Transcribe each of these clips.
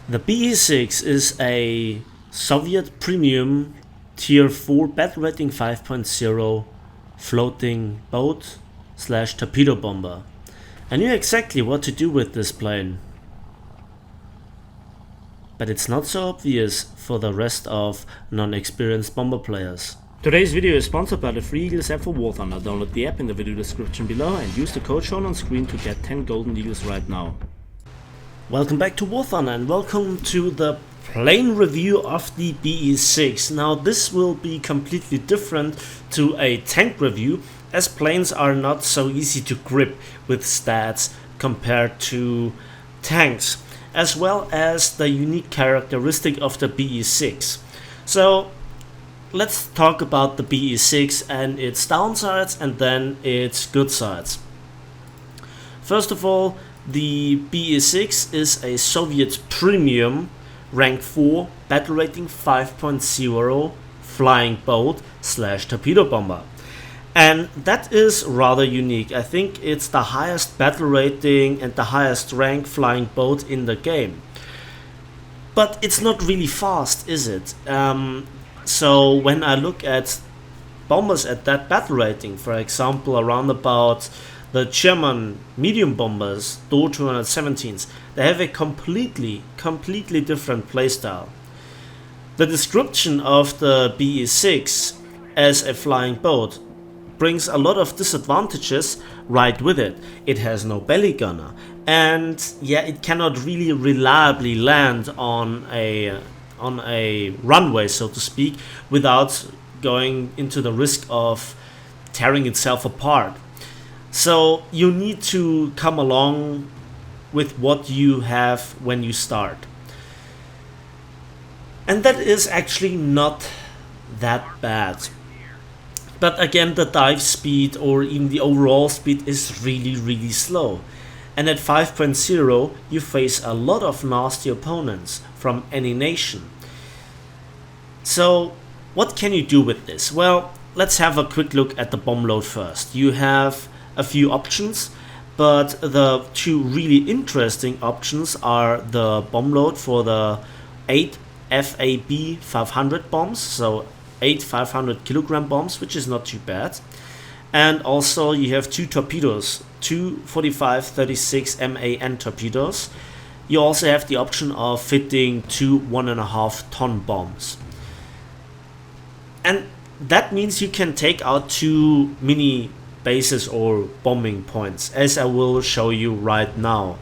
The Be-6 is a Soviet premium tier 4 battle rating 5.0 floating boat slash torpedo bomber. I knew exactly what to do with this plane, but it's not so obvious for the rest of non-experienced bomber players. Today's video is sponsored by the Free Eagles app for War Thunder. Download the app in the video description below and use the code shown on screen to get 10 golden eagles right now. Welcome back to War Thunder and welcome to the plane review of the Be-6. Now this will be completely different to a tank review, as planes are not so easy to grip with stats compared to tanks, as well as the unique characteristic of the Be-6. So let's talk about the Be-6 and its downsides and then its good sides. First of all, the Be-6 is a Soviet premium rank 4 battle rating 5.0 flying boat slash torpedo bomber. And that is rather unique. I think it's the highest battle rating and the highest rank flying boat in the game. But it's not really fast, is it? So when I look at bombers at that battle rating, for example around about the German medium bombers, Do 217s, they have a completely different playstyle. The description of the Be-6 as a flying boat brings a lot of disadvantages right with it. It has no belly gunner, and yeah, it cannot really reliably land on a runway, so to speak, without going into the risk of tearing itself apart. So you need to come along with what you have when you start. And that is actually not that bad. But again, the dive speed or even the overall speed is really slow. And at 5.0 you face a lot of nasty opponents from any nation. So what can you do with this? Well, let's have a quick look at the bomb load first. You have a few options, but the two really interesting options are the bomb load for the 8 FAB 500 bombs, so 8 500 kilogram bombs, which is not too bad. And also you have two torpedoes, two 45-36 MAN torpedoes. You also have the option of fitting two 1.5 ton bombs. And that means you can take out two mini bases or bombing points, as I will show you right now.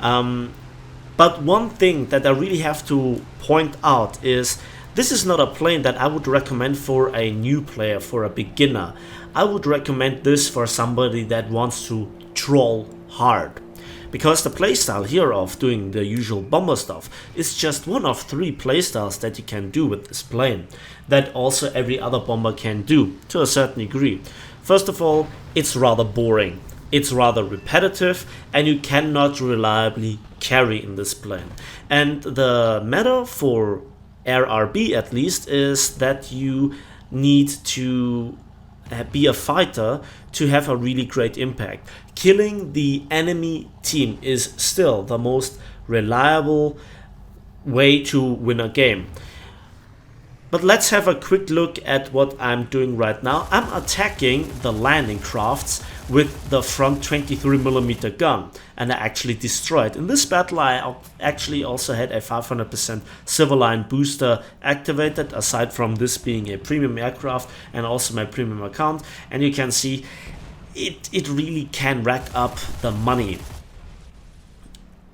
But one thing that I really have to point out is this is not a plane that I would recommend for a new player, for a beginner. I would recommend this for somebody that wants to troll hard, because the playstyle here of doing the usual bomber stuff is just one of 3 playstyles that you can do with this plane, that also every other bomber can do to a certain degree. First of all, it's rather boring, it's rather repetitive, and you cannot reliably carry in this plane. And the matter for RRB at least is that you need to be a fighter to have a really great impact. Killing the enemy team is still the most reliable way to win a game. But let's have a quick look at what I'm doing right now. I'm attacking the landing crafts with the front 23mm gun, and I actually destroyed. In this battle I actually also had a 500% Silverline booster activated, aside from this being a premium aircraft and also my premium account, and you can see it really can rack up the money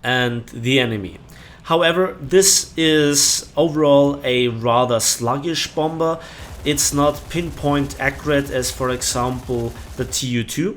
and the enemy. However, this is overall a rather sluggish bomber. It's not pinpoint accurate as, for example, the Tu-2,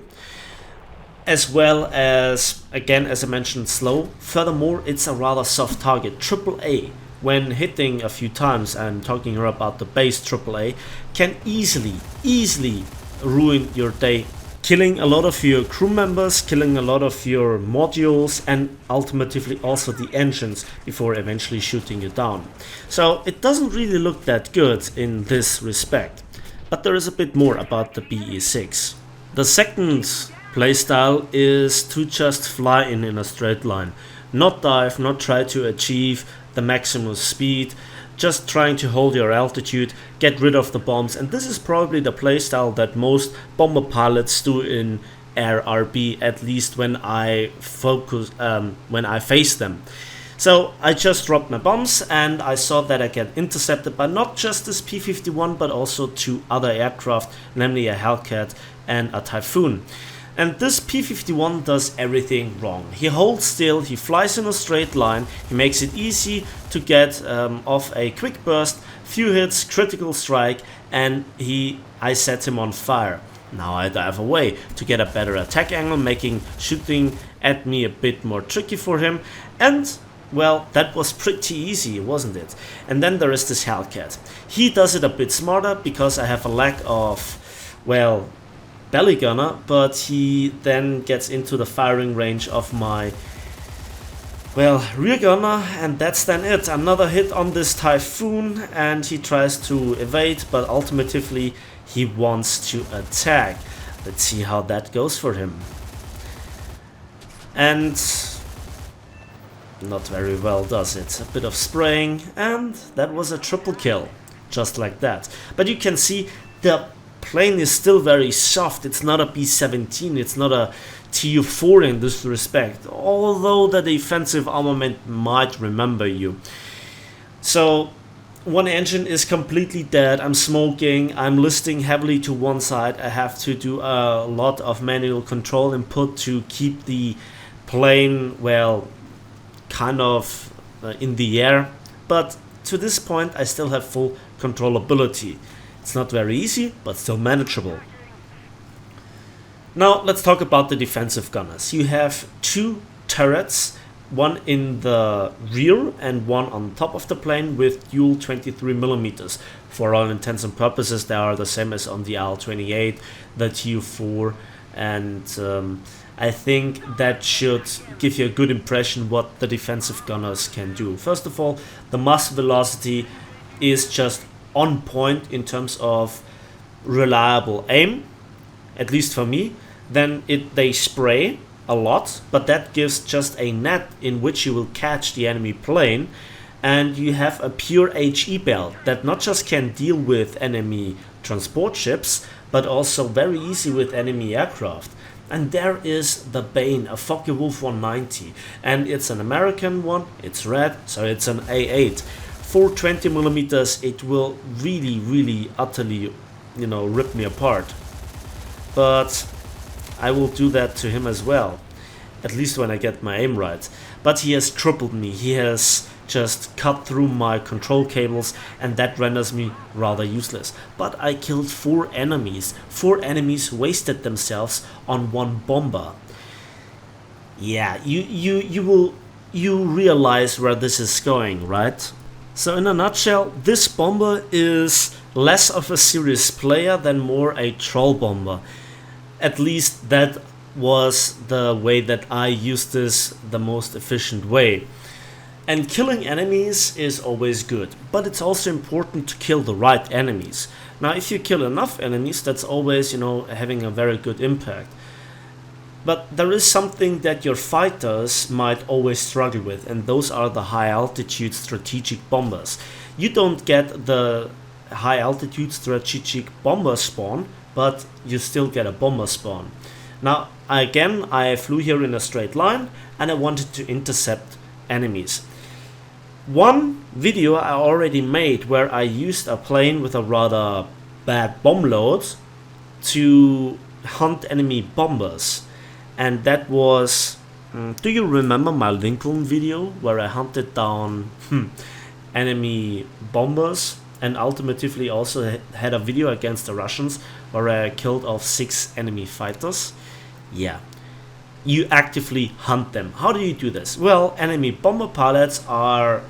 as well as, again, as I mentioned, slow. Furthermore, it's a rather soft target. AAA, when hitting a few times, I'm talking here about the base AAA, can easily ruin your day, killing a lot of your crew members, killing a lot of your modules, and ultimately also the engines before eventually shooting you down. So it doesn't really look that good in this respect. But there is a bit more about the Be-6. The second playstyle is to just fly in a straight line, not dive, not try to achieve the maximum speed, just trying to hold your altitude, get rid of the bombs, and this is probably the playstyle that most bomber pilots do in Air RB, at least when I face them. So I just dropped my bombs and I saw that I get intercepted by not just this P-51 but also 2 other aircraft, namely a Hellcat and a Typhoon. And this P-51 does everything wrong. He holds still, he flies in a straight line, he makes it easy to get off a quick burst, few hits, critical strike, and I set him on fire. Now I dive away to get a better attack angle, making shooting at me a bit more tricky for him, and well, that was pretty easy, wasn't it? And then there is this Hellcat. He does it a bit smarter because I have a lack of, well, belly gunner, but he then gets into the firing range of my, well, rear gunner, and that's then it. Another hit on this Typhoon, and he tries to evade, but ultimately he wants to attack. Let's see how that goes for him. And not very well, does it? A bit of spraying, and that was a triple kill, just like that. But you can see the plane is still very soft. It's not a B-17, it's not a Tu-4 in this respect, although the defensive armament might remember you. So one engine is completely dead, I'm smoking, I'm listing heavily to one side, I have to do a lot of manual control input to keep the plane, well, kind of in the air, but to this point I still have full controllability. It's not very easy, but still manageable. Now let's talk about the defensive gunners. You have 2 turrets, one in the rear and one on top of the plane with dual 23mm. For all intents and purposes they are the same as on the Al-28, the Tu-4, and I think that should give you a good impression what the defensive gunners can do. First of all, the muzzle velocity is just on point in terms of reliable aim, at least for me. Then they spray a lot, but that gives just a net in which you will catch the enemy plane, and you have a pure HE belt that not just can deal with enemy transport ships, but also very easy with enemy aircraft. And there is the Bane, a Focke-Wulf 190, and it's an American one, it's red, so it's an A8. For 20mm it will really utterly, rip me apart. But I will do that to him as well, at least when I get my aim right. But he has tripled me, he has just cut through my control cables, and that renders me rather useless. But I killed 4 enemies. 4 enemies wasted themselves on one bomber. Yeah, you realize where this is going, right? So in a nutshell, this bomber is less of a serious player than more a troll bomber. At least that was the way that I used this the most efficient way. And killing enemies is always good, but it's also important to kill the right enemies. Now if you kill enough enemies, that's always, having a very good impact. But there is something that your fighters might always struggle with, and those are the high altitude strategic bombers. You don't get the high altitude strategic bomber spawn, but you still get a bomber spawn. Now again, I flew here in a straight line and I wanted to intercept enemies. One video I already made where I used a plane with a rather bad bomb load to hunt enemy bombers, and that was, do you remember my Lincoln video where I hunted down enemy bombers, and ultimately also had a video against the Russians where I killed off 6 enemy fighters? Yeah. You actively hunt them. How do you do this? Well, enemy bomber pilots are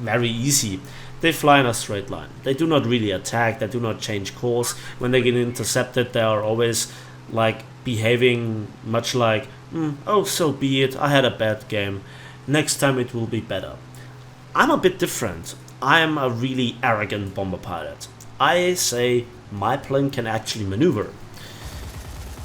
very easy. They fly in a straight line. They do not really attack, they do not change course. When they get intercepted, they are always like behaving much like, oh, so be it, I had a bad game, next time it will be better. I'm a bit different. I am a really arrogant bomber pilot. I say my plane can actually maneuver.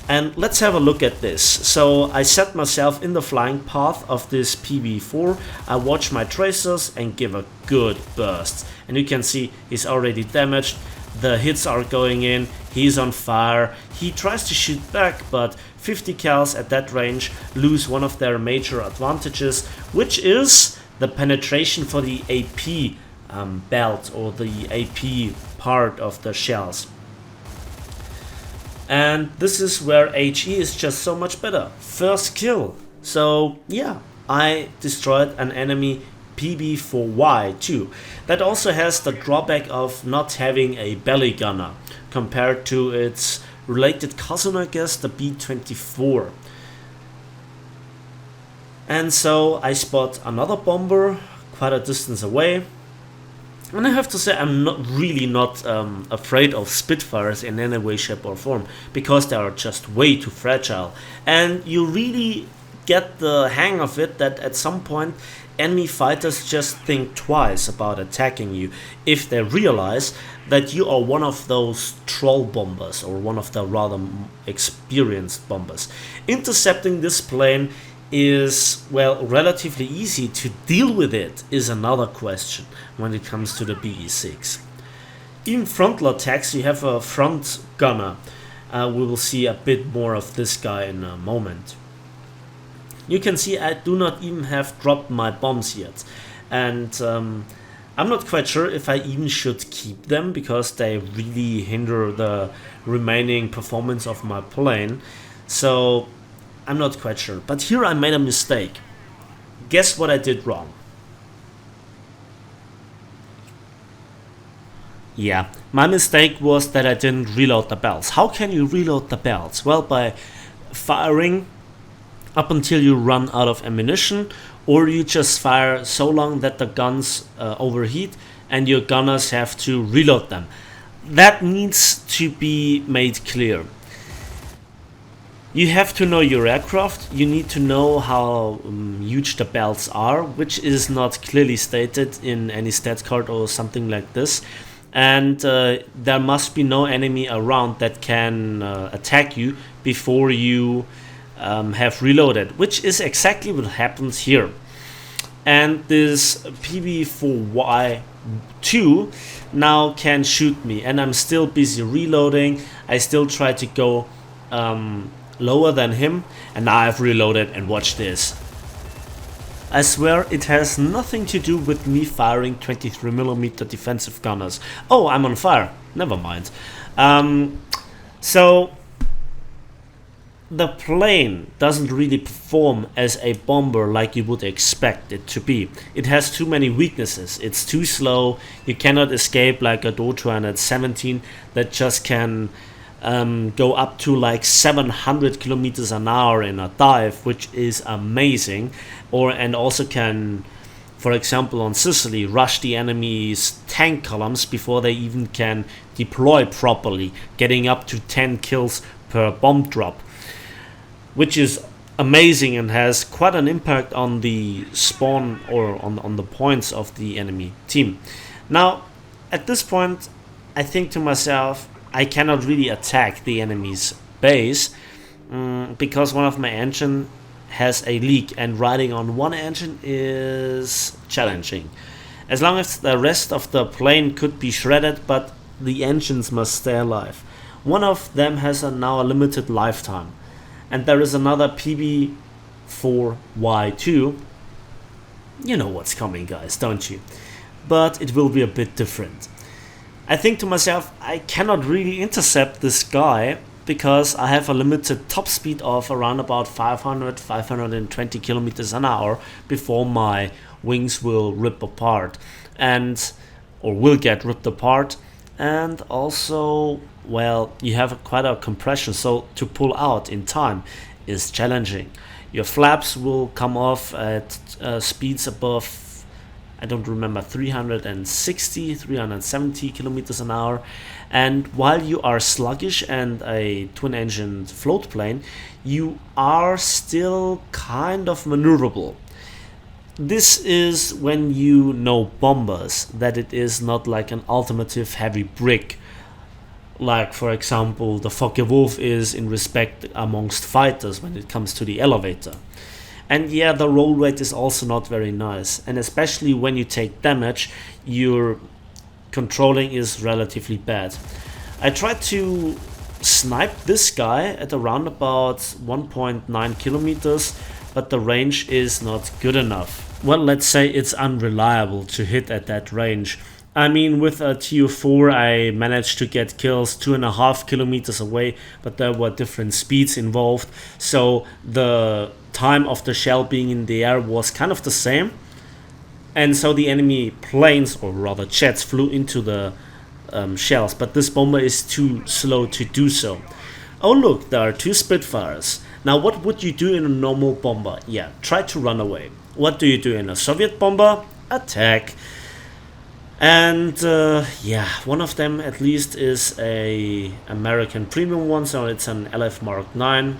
And let's have a look at this. So I set myself in the flying path of this PB4. I watch my tracers and give a good burst. And you can see he's already damaged. The hits are going in. He's on fire. He tries to shoot back, but 50 cals at that range lose one of their major advantages, which is the penetration for the AP belt, or the AP part of the shells. And this is where HE is just so much better. First kill. So yeah, I destroyed an enemy PB4Y too. That also has the drawback of not having a belly gunner compared to its related cousin, I guess, the B24. And so I spot another bomber quite a distance away. And I have to say, I'm not afraid of Spitfires in any way, shape or form, because they are just way too fragile. And you really get the hang of it that at some point enemy fighters just think twice about attacking you if they realize that you are one of those troll bombers, or one of the rather experienced bombers. Intercepting this plane is, well, relatively easy. To deal with it is another question when it comes to the Be-6. In frontal attacks you have a front gunner. We will see a bit more of this guy in a moment. You can see I do not even have dropped my bombs yet, and I'm not quite sure if I even should keep them, because they really hinder the remaining performance of my plane. So I'm not quite sure, but here I made a mistake. Guess what I did wrong? Yeah, my mistake was that I didn't reload the belts. How can you reload the belts? Well, by firing up until you run out of ammunition, or you just fire so long that the guns overheat and your gunners have to reload them. That needs to be made clear. You have to know your aircraft, you need to know how huge the belts are, which is not clearly stated in any stat card or something like this. And there must be no enemy around that can attack you before you have reloaded, which is exactly what happens here. And this PB4Y2 now can shoot me, and I'm still busy reloading. I still try to go lower than him, and now I've reloaded, and watch this. I swear it has nothing to do with me firing 23mm defensive gunners. Oh, I'm on fire. Never mind. So the plane doesn't really perform as a bomber like you would expect it to be. It has too many weaknesses. It's too slow. You cannot escape like a Dotuan at 17 that just can go up to like 700 kilometers an hour in a dive, which is amazing. And also can, for example, on Sicily, rush the enemy's tank columns before they even can deploy properly, getting up to 10 kills per bomb drop, which is amazing and has quite an impact on the spawn, or on the points of the enemy team. Now, at this point, I think to myself, I cannot really attack the enemy's base because one of my engine has a leak, and riding on one engine is challenging. As long as the rest of the plane could be shredded, but the engines must stay alive. One of them has now a limited lifetime, and there is another PB4Y2. You know what's coming, guys, don't you? But it will be a bit different. I think to myself, I cannot really intercept this guy because I have a limited top speed of around about 520 kilometers an hour before my wings will rip apart, or will get ripped apart. And also, well, you have quite a compression, so to pull out in time is challenging. Your flaps will come off at speeds above, I don't remember, 370 kilometers an hour. And while you are sluggish and a twin-engined float plane, you are still kind of maneuverable. This is when you know bombers, that it is not like an ultimative heavy brick like for example the Focke-Wulf is in respect amongst fighters when it comes to the elevator. And yeah, the roll rate is also not very nice, and especially when you take damage, your controlling is relatively bad. I tried to snipe this guy at around about 1.9 kilometers, but the range is not good enough. Well, let's say it's unreliable to hit at that range. I mean, with a TU4 I managed to get kills 2.5 kilometers away, but there were different speeds involved, so the time of the shell being in the air was kind of the same, and so the enemy planes, or rather jets, flew into the shells, but this bomber is too slow to do so. Oh look, there are 2 Spitfires. Now what would you do in a normal bomber? Yeah, try to run away. What do you do in a Soviet bomber? Attack. And yeah, one of them at least is a American premium one, so it's an LF Mark 9.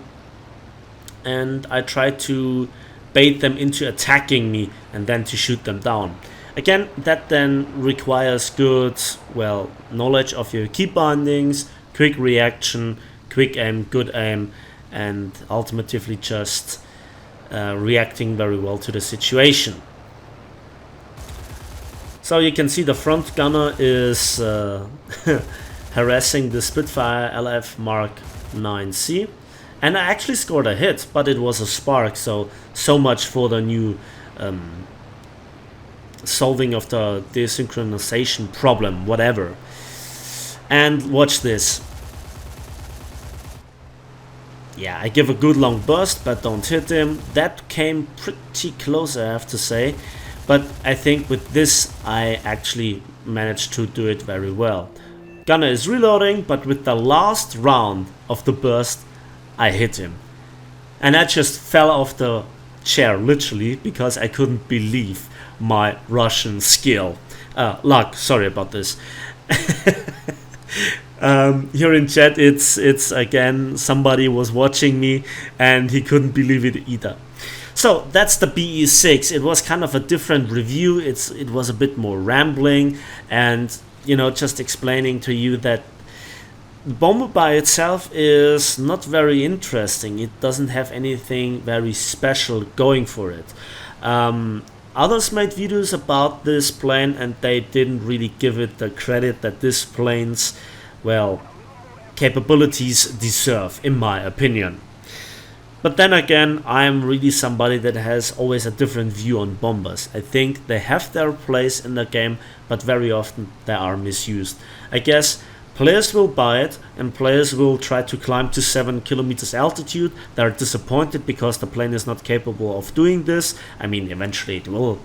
And I try to bait them into attacking me and then to shoot them down. Again, that then requires good, well, knowledge of your key bindings, quick reaction, quick aim, good aim, and ultimately just reacting very well to the situation. So you can see the front gunner is harassing the Spitfire LF Mark 9C, and I actually scored a hit, but it was a spark, so much for the new solving of the desynchronization problem, whatever. And watch this. Yeah, I give a good long burst, but don't hit him. That came pretty close, I have to say. But I think with this I actually managed to do it very well. Gunner is reloading, but with the last round of the burst I hit him. And I just fell off the chair, literally, because I couldn't believe my Russian skill. Luck, sorry about this. Here in chat it's again somebody was watching me and he couldn't believe it either. So that's the Be-6. It was kind of a different review. It was a bit more rambling, and you know, just explaining to you that the bomber by itself is not very interesting. It doesn't have anything very special going for it. Others made videos about this plane and they didn't really give it the credit that this plane's, well, capabilities deserve, in my opinion. But then again, I'm really somebody that has always a different view on bombers. I think they have their place in the game, but very often they are misused. I guess players will buy it and players will try to climb to 7 kilometers altitude. They're disappointed because the plane is not capable of doing this. I mean, eventually it will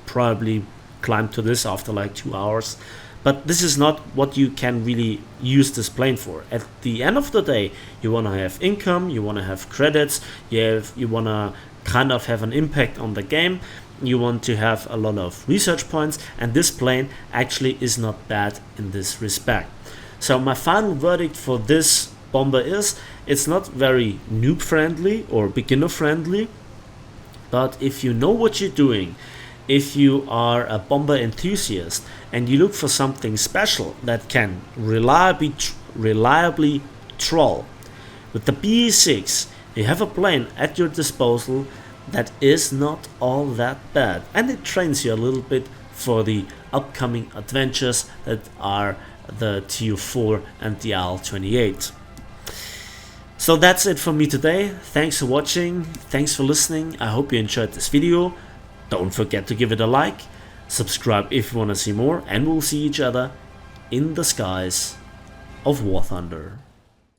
probably climb to this after like 2 hours. But this is not what you can really use this plane for. At the end of the day, you want to have income, you want to have credits, you want to kind of have an impact on the game, you want to have a lot of research points, and this plane actually is not bad in this respect. So my final verdict for this bomber is, it's not very noob friendly or beginner friendly, but if you know what you're doing, if you are a bomber enthusiast and you look for something special that can reliably troll, with the Be-6 you have a plane at your disposal that is not all that bad, and it trains you a little bit for the upcoming adventures that are the TU4 and the AL-28. So that's it for me today. Thanks for watching, thanks for listening. I hope you enjoyed this video. Don't forget to give it a like, subscribe if you want to see more, and we'll see each other in the skies of War Thunder.